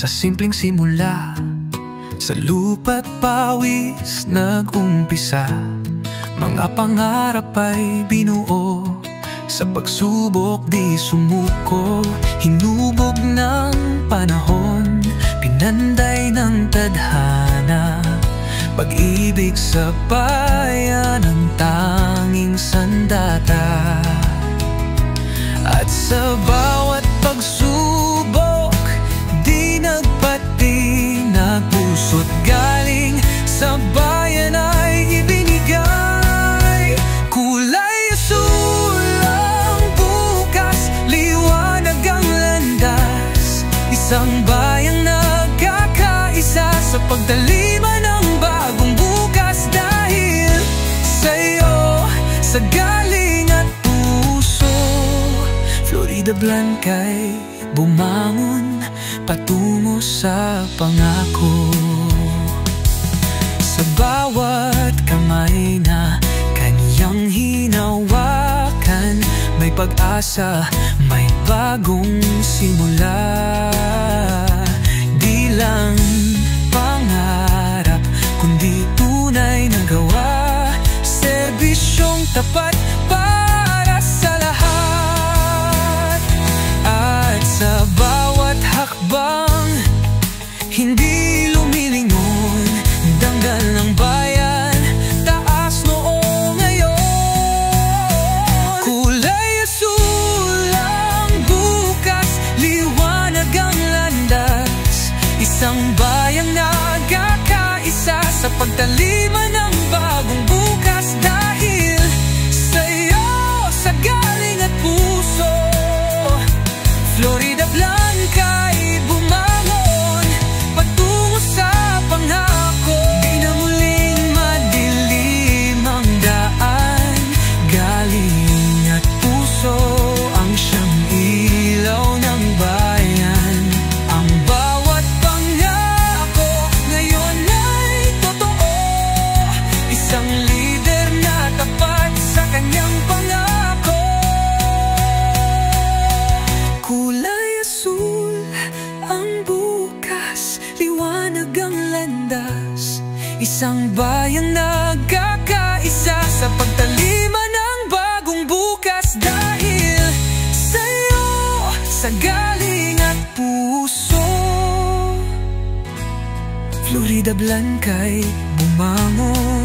Sa simpleng simula, sa lupa't pawis nag-umpisa. Mga pangarap ay binuo, sa pagsubok di sumuko. Hinubog ng panahon, pinanday ng tadhana. Pag-ibig sa bayan ang tanging sandata. At sa bawat pagsubok, di nagpatinag, puso't galing sa bayan ay ibinigay. Kulay asul ang bukas, liwanag ang landas. Isang bayang nagkakaisa sa pagdalima ng bagong bukas. Dahil sa'yo, sa galing at puso, Florida Blanca'y bumangon patungo sa pangako. Sa bawat kamay na kaniyang hinawakan, may pag-asa, may bagong simula. Di lang pangarap, kundi tunay na gawa, serbisyong tapat para sa lahat. At sa bawat hakbang, hindi lumilingon, dangdal ng bayan, taas noo ngayon. Kulay asul ang bukas, liwanag ang landas. Isang bayang nagkakaisa sa pagtalima ng bagong bukas. Dahil sa'yo, sa galing at puso, Florida Blanca'y bumangon patungo sa pangako. Di na muling madilim ang daan, galing at puso ang siyang ilaw ng bayan. Ang bawat pangako ngayon ay totoo, isang lider na tapat sa kanyang pangako. Kulay asul ang bukas, liwanag ang landas. Isang bayang nagkakaisa sa pagtalima ng bagong bukas. Dahil sa'yo, sa galing at puso, Florida Blanca'y bumangon.